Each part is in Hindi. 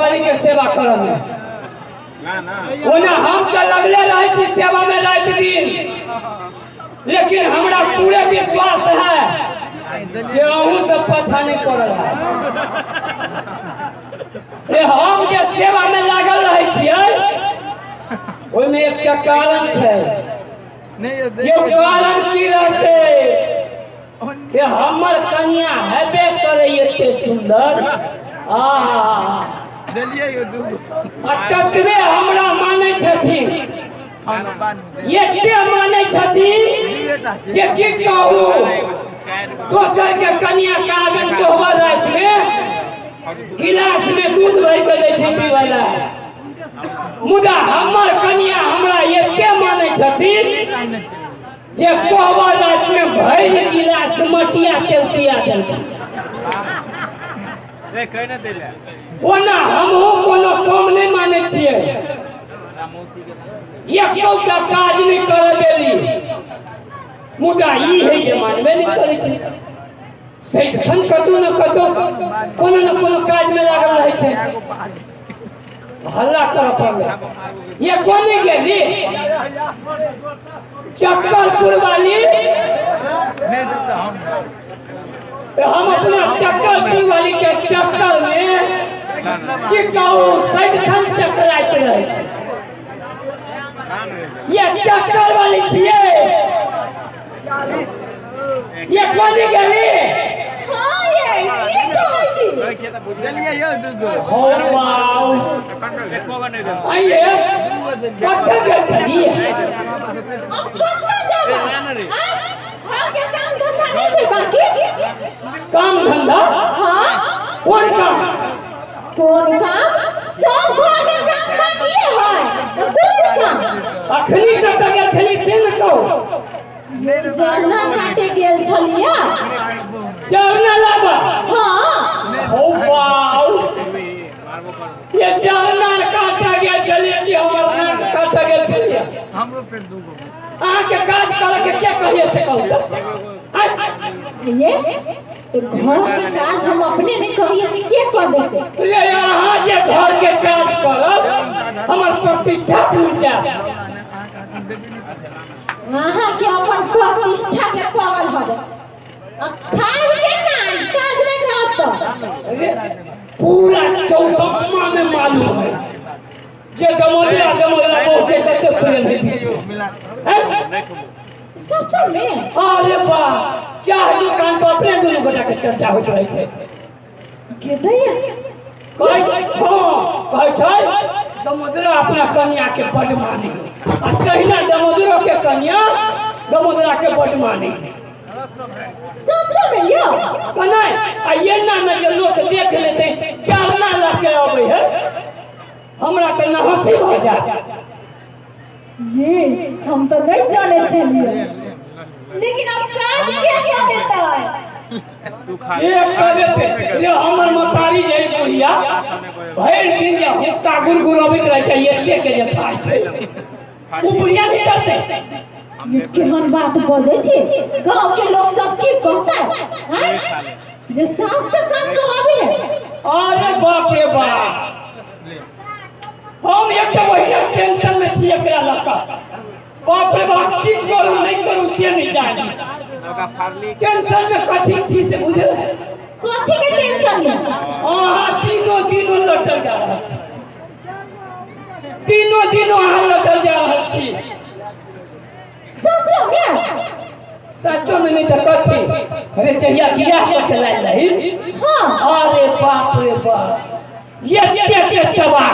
वाली के सेवा करब ओना हम तो लगले रहे छी सेवा में रात दिन, लेकिन हमरा पूरे विश्वास है जे अहूँ सब पछा नहीं पड़ल है। हम जे सेवा में लागल रहे छियै ओइमे एकटा कारण छै। ये कारण की रहते कि हमर कन्या हेबे करे एते सुंदर ततबे हमरा मानै छथिन, एते मानै छथिन जे की कहू दोसर के कन्या के आंगन कोहबर रात में गिलास में दूध भर के दै छै पीवला, मुदा हमर कन्या हमरा एते मानै छथिन जे कोहबर रात में भर गिलास मटिया तेल पिया देलखिन। ओना हमहूँ कोनो काम नहीं माने छियै, एकटा काज नहीं कर देली, मुदा ई है जे मानबे नहीं करै छै। सैठन कतौ न कतौ कोनो न कोनो काज में लागल रहै छै, हल्ला कर पड़ल। ये कोने गेली चक्करपुर वाली, हम अपना चक्करपुर वाली के चक्कर में की कहू सैठन चक्कराइत रहे छै। ये चक्कर वाली छियै, ये कोने गेली काम धंधा कौन काम सब घर में काम बाकी है कौन काम अखनी तक गेल छली से न कहू जरना काटे गेल छलिया जरना लाबा हां हो वाओ ये जरना काटा गेल छलिया कि हमर नाक काटा गेल छलिया हमरो पे दूगो अहाँ के काज करे के क्या कहिए से कहू ये तो घर के काज हम अपने नहीं करिए तो के कर देते रे अहाँ जे घर के काज करब हमर प्रतिष्ठा टूट जाए अहाँ के अपन प्रतिष्ठा के पागल हो जाए खाए के ना काज में रहत पूरा चौथमा में मालूम है जे दमोदरा पहुंचे तक पूरे नहीं पीछे सच में अरे वाह चाह दुकान पर अपने दोनों गोटा के चर्चा होत रहे छे के दैया कहै छै दमोदरा अपना कन्या के बड़ मानी आ कहिना दमोदरा के कन्या दमोदरा के बड़ मानी सच में यो नहीं आ ये ना में जे लोग देख लेते चालना ला के आवे है हमरा त न हंसी हो जात ये हम तो नहीं जाने चलिए लेकिन अब काज क्या देता है एक कर देते रे हमर मतारी जई बुढ़िया भर दिन जे हुक्का गुरगुरबैत रहे छै एते के जे खाइ छै ओ बुढ़िया नहीं करते ये केहन बात बजै छी गांव के लोग सब की कहता है जे सास से काम करवाबे है अरे बाप रे बाप हम एक महीना टेंशन में छी एकरा लका बाप रे बाप की करू नहीं करू से नहीं जानी टेंशन से कथी छी से बुझल है कथी के टेंशन में हां तीनों लटल जा रहल छी तीनों हां लटल जा रहल छी सचो में नहीं तो कथी अरे चाहिए बियाह के लाइन रही हां अरे बाप रे बाप ये चबा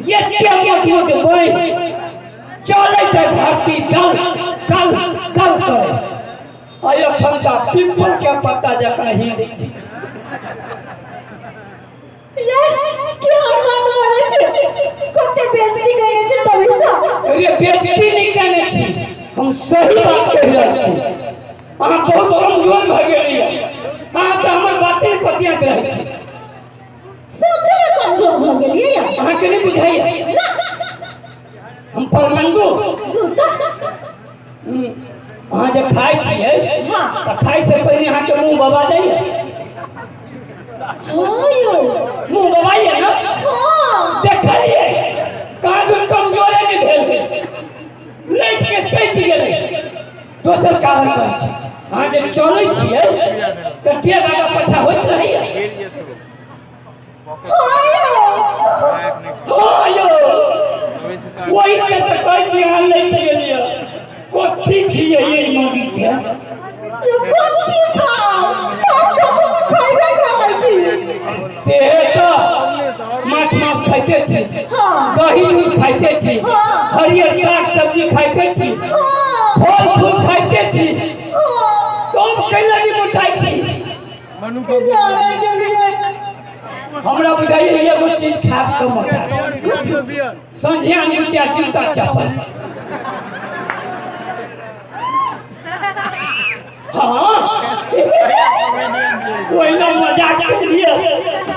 ये क्या के बोई चले से धरती गल करे आयो खंता पिंपल के पत्ता जका ही दिखी यार क्या बात हो रही है कते बेइज्जती करे छै तभी सा ये बेइज्जती नहीं करने छी हम सही बात कह रहे छी अहाँ बहुत कमजोर भ गेली अहाँ त हमर बाते पतिया रहे छी सबसे कमजोर हो गेलिए अहाँ के नहीं बुझाई हम परमंगो अहाँ जब खाई छिए हां त खाई से पहले अहाँ के मुंह बवा जाइए हां यो मुंह बवाइए ना दोसर कारण कहै छी अहाँ जे चलै छियै तऽ के दादा पछा होइत रहैया वही से तो कहै छी अहाँ लेके गेलियै कोठी छियै ये मौगी के कोठी खाओ सब खाइबे खाइ छी से तो माछ खाइते छी दही दूध खाइते छी हरियर साग सब्जी खाइते छी फल फूल खाइते छी तुम कैला नहीं मोटाई छी हमरा बुझाइए एगो चीज खा के मोटा संझिया नीचा जूता चप्पल हाँ वही ना मजाक कर लिए